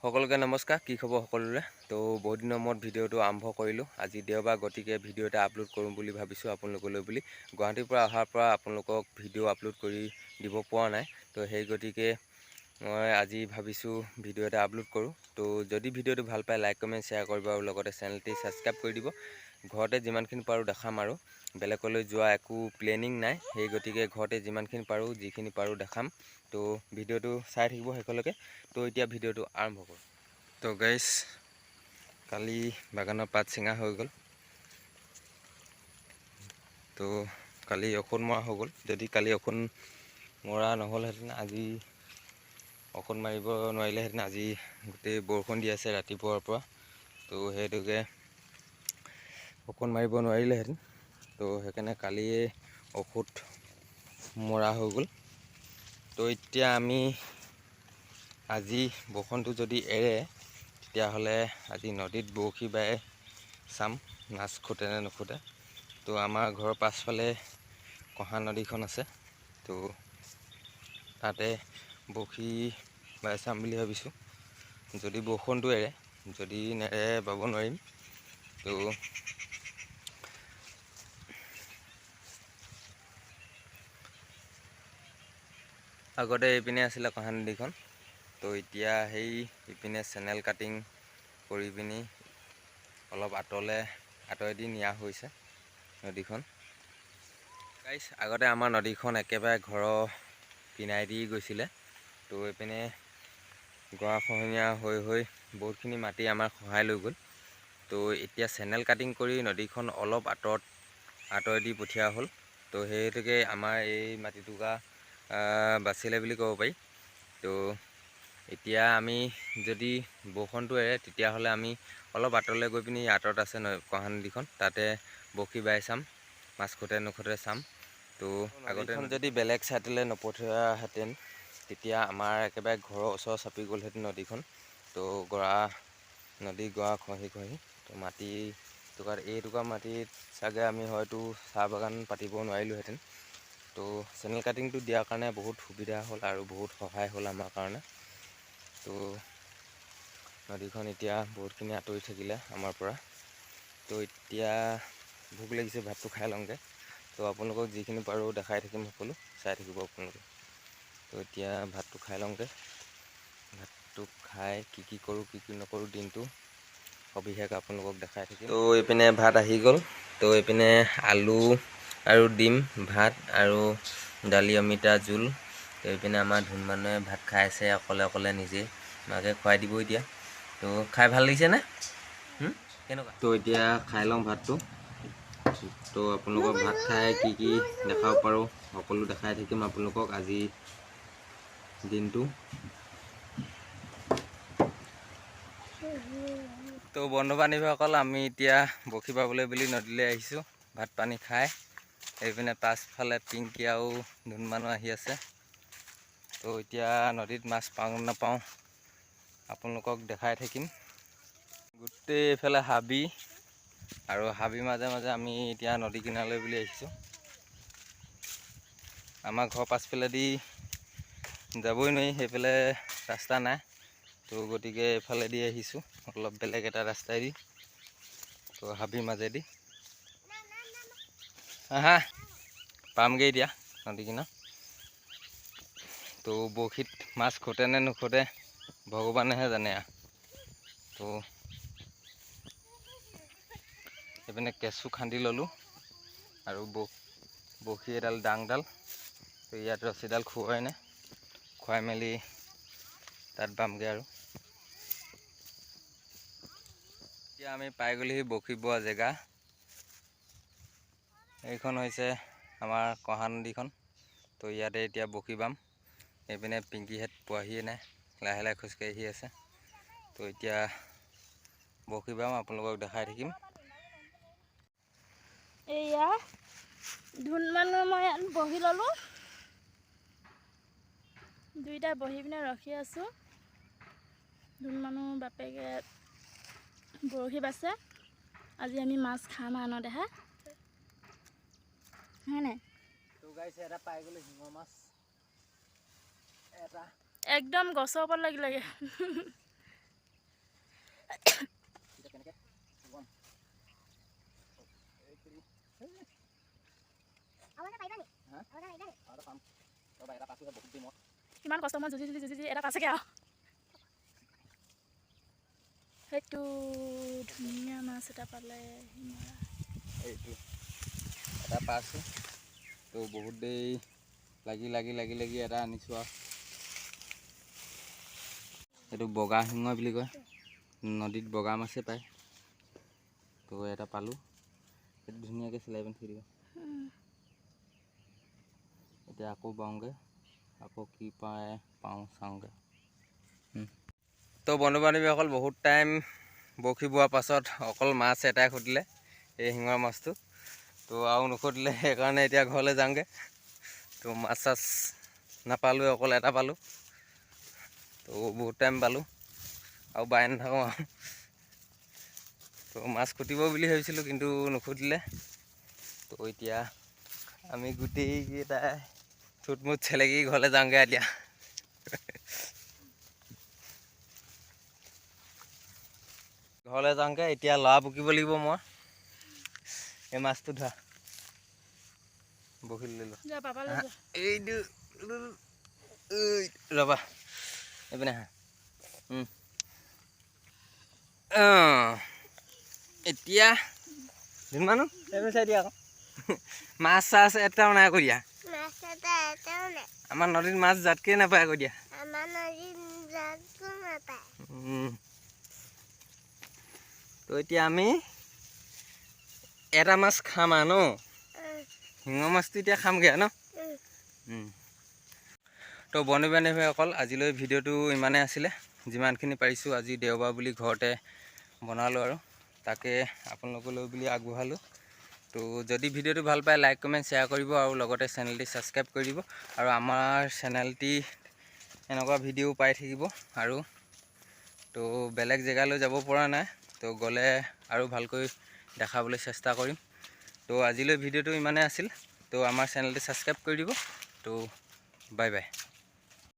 সকলোকে নমস্কাৰ। কি খবৰ সকলোৰে? তো বহুত দিনৰ মূৰত ভিডিঅ'টো আৰম্ভ কৰিলোঁ। আজি দেওবাৰ, গতিকে ভিডিঅ' এটা আপলোড কৰোঁ বুলি ভাবিছোঁ আপোনালোকলৈ বুলি। গুৱাহাটীৰ পৰা অহাৰ পৰা আপোনালোকক ভিডিঅ' আপলোড কৰি দিব পৰা নাই, তো সেই গতিকে মই আজি ভাবিছোঁ ভিডিঅ' এটা আপলোড কৰোঁ। তো যদি ভিডিঅ'টো ভাল পায় লাইক কমেণ্ট শ্বেয়াৰ কৰিব আৰু লগতে চেনেলটি ছাবস্ক্ৰাইব কৰি দিব। ঘৰতে যিমানখিনি পাৰোঁ দেখাম আৰু বেলেগলৈ যোৱা একো প্লেনিং নাই, সেই গতিকে ঘৰতে যিমানখিনি পাৰোঁ যিখিনি পাৰোঁ দেখাম। তো ভিডিঅ'টো চাই থাকিব শেষলৈকে। তো এতিয়া ভিডিঅ'টো আৰম্ভ কৰোঁ। তো গাইছ, কালি বাগানৰ পাত ছিঙা হৈ গ'ল। তো কালি ঔষধ মৰা হৈ গ'ল। যদি কালি ঔষধ মৰা নহ'লহেঁতেন, আজি ঔষধ মাৰিব নোৱাৰিলেহেঁতেন। আজি গোটেই বৰষুণ দি আছে ৰাতিপুৱাৰ পৰা, তো সেইটোকে ঔষধ মাৰিব নোৱাৰিলেহেঁতেন। তো সেইকাৰণে কালিয়ে ঔষধ মৰা হৈ গ'ল। তো এতিয়া আমি আজি বৰষুণটো যদি এৰে তেতিয়াহ'লে আজি নদীত বৰশী বাই চাম মাছ খুটে নে নুখুটে। তো আমাৰ ঘৰৰ পাছফালে কহা নদীখন আছে, তো তাতে বৰশী বাই চাম বুলি ভাবিছোঁ। যদি বৰষুণটো এৰে, যদি নেৰে বাব নোৱাৰিম। তো আগতে এইপিনে আছিলে কহা নদীখন, তো এতিয়া সেই ইপিনে চেনেল কাটিং কৰি পিনি অলপ আঁতৰেদি নিয়া হৈছে নদীখন। গাইছ, আগতে আমাৰ নদীখন একেবাৰে ঘৰৰ কিনাৰেদি গৈছিলে। তো এইপিনে গৰাখহনীয়া হৈ বহুতখিনি মাটি আমাৰ খহাই লৈ গ'ল। তো এতিয়া চেনেল কাটিং কৰি নদীখন অলপ আঁতৰেদি পঠিওৱা হ'ল। তো সেইটোকে আমাৰ এই মাটিটুকা বাচিলে বুলি ক'ব পাৰি। তো এতিয়া আমি যদি বৰষুণটো এৰে তেতিয়াহ'লে আমি অলপ আঁতৰলৈ গৈ পিনি আঁতৰত আছে কহা নদীখন, তাতে বৰশী বাই চাম, মাছ খুটে নুখুটে চাম। তো আগতে যদি বেলেগ ছাইডলৈ নপঠিওৱাহেঁতেন তেতিয়া আমাৰ একেবাৰে ঘৰৰ ওচৰ চাপি গ'লহেঁতেন নদীখন। তো নদী গৰা খহি তো মাটি এইটুকুৰা মাটিত চাগে আমি হয়তো চাহ বাগান পাতিব নোৱাৰিলোঁহেঁতেন। তো চেনেল কাটিংটো দিয়াৰ কাৰণে বহুত সুবিধা হ'ল আৰু বহুত সহায় হ'ল আমাৰ কাৰণে। তো নদীখন এতিয়া বহুতখিনি আঁতৰি থাকিলে আমাৰ পৰা। তো এতিয়া ভোক লাগিছে, ভাতটো খাই লওঁগৈ। তো আপোনালোকক যিখিনি পাৰোঁ দেখাই থাকিম, সকলো চাই থাকিব আপোনালোকে। তো এতিয়া ভাতটো খাই লওঁগৈ। ভাতটো খাই কি কৰোঁ কি নকৰোঁ দিনটো সবিশেষ আপোনালোকক দেখাই থাকিম। তো এইপিনে ভাত আহি গ'ল। তো এইপিনে আলু আৰু ডিম, ভাত আৰু দালি অমিতা জোল। তো এইপিনে আমাৰ ধুন মানুহে ভাত খাই আছে অকলে নিজে, মাকে খুৱাই দিব এতিয়া। তো খাই ভাল লাগিছেনে? কেনেকুৱা? তো এতিয়া খাই লওঁ ভাতটো। তো আপোনালোকক ভাত খাই কি দেখাব পাৰোঁ সকলো দেখাই থাকিম আপোনালোকক আজি দিনটো। তো বন্ধু বান্ধৱীসকল, আমি এতিয়া বৰশী বাবলৈ বুলি নদীলৈ আহিছোঁ ভাত পানী খাই। এইপিনে পাছফালে পিংকি আৰু ধুন মানুহ আহি আছে। তো এতিয়া নদীত মাছ পাওঁ নাপাওঁ আপোনালোকক দেখাই থাকিম। গোটেই এইফালে হাবি, আৰু হাবিৰ মাজে মাজে আমি এতিয়া নদী কিনাৰলৈ বুলি আহিছোঁ। আমাৰ ঘৰ পাছফালেদি যাবই নোৱাৰি, সেইফালে ৰাস্তা নাই। তো গতিকে এইফালেদি আহিছোঁ অলপ বেলেগ এটা ৰাস্তাইদি, তো হাবিৰ মাজেদি। হা পামগৈ এতিয়া নদী কিনাৰত। তো বৰশীত মাছ খুটে নে নুখুটে ভগৱানেহে জানে। তো এইপিনে কেঁচু খান্দি ল'লোঁ আৰু বৰশী এডাল ডাংডাল। তো ইয়াত ৰছীডাল খুৱাই মেলি তাত বামগৈ আৰু। এতিয়া আমি পাই গ'লোহি বৰশী বোৱা জেগা। এইখন হৈছে আমাৰ কহা নদীখন। তো ইয়াতে এতিয়া বৰশী বাম। এইপিনে পিংকিহেঁত পোৱাহিয়ে নাই, লাহে লাহে খোজকাঢ়ি আহি আছে। তো এতিয়া বৰশী বাম, আপোনালোকক দেখাই থাকিম। এয়া ধুন মানুহ মই ইয়াত বহি ল'লোঁ, দুইটা বহি পিনে ৰখি আছোঁ। ধুন মানুহ বাপেকে বৰশী বাইছে। আজি আমি মাছ খাম আনতে হা, হয় নাই? তো গাইছে এটা পাই গ'লো শিঙৰ মাছ এটা। একদম গছৰ ওপৰত লাগি লাগে। ইমান কষ্ট মই যুঁজি এটা পাইছেগৈ আৰু সেইটো ধুনীয়া মাছ এটা পালে শিঙৰা এইটো এটা পাইছোঁ তো বহুত দেৰি লাগি এটা আনিছোঁ আৰু এইটো বগা শিঙৰা বুলি কয় নদীত বগা মাছে পায় তো এটা পালোঁ সেইটো ধুনীয়াকৈ চিলাই পিনি থৈ দিব এতিয়া আকৌ বাওঁগৈ আকৌ কি পাওঁ চাওঁগৈ তো বন্ধু বান্ধৱীসকল বহুত টাইম বৰশী বোৱাৰ পাছত অকল মাছ এটাই খুটিলে এই শিঙৰা মাছটো তো আৰু নুখুটিলে সেইকাৰণে এতিয়া ঘৰলৈ যাওঁগৈ তো মাছ চাছ নাপালোঁ অকল এটা পালোঁ তো বহুত টাইম পালোঁ আৰু বাই নাথাকোঁ আৰু তো মাছ খুটিব বুলি ভাবিছিলোঁ কিন্তু নুখুটিলে তো এতিয়া আমি গোটেইকেইটাই থুটমুট চেলেকি ঘৰলৈ যাওঁগৈ এতিয়া ঘৰলৈ যাওঁগৈ এতিয়া ল'ৰা বুকিব লাগিব মই এই মাছটো ধৰা বহি ল'লোঁ এইটো ৰ'বা এইপিনে হা এতিয়া ধুনমানো এইপিনে চাই দিয়া আকৌ মাছ চাছ এটাও নাই আকৌ দিয়া আমাৰ নদীত মাছ জাতকৈ নাপায় আকৌ দিয়া তো এতিয়া আমি এটা মাছ খাম আৰু ন শিঙৰ মাছটো এতিয়া খামগৈ ন তো বন্ধু বান্ধৱীসকল আজিলৈ ভিডিঅ'টো ইমানেই আছিলে যিমানখিনি পাৰিছোঁ আজি দেওবাৰ বুলি ঘৰতে বনালোঁ আৰু তাকে আপোনালোকলৈ বুলি আগবঢ়ালোঁ তো যদি ভিডিঅ'টো ভাল পায় লাইক কমেণ্ট শ্বেয়াৰ কৰিব আৰু লগতে চেনেলটি ছাবস্ক্ৰাইব কৰি দিব আৰু আমাৰ চেনেলটি এনেকুৱা ভিডিঅ' পাই থাকিব আৰু তো বেলেগ জেগালৈ যাব পৰা নাই তো গ'লে আৰু ভালকৈ দেখাবলৈ চেষ্টা কৰিম তো আজিলৈ ভিডিঅ'টো ইমানেই আছিল তো আমাৰ চেনেলটি ছাবস্ক্ৰাইব কৰি দিব তো বাই বাই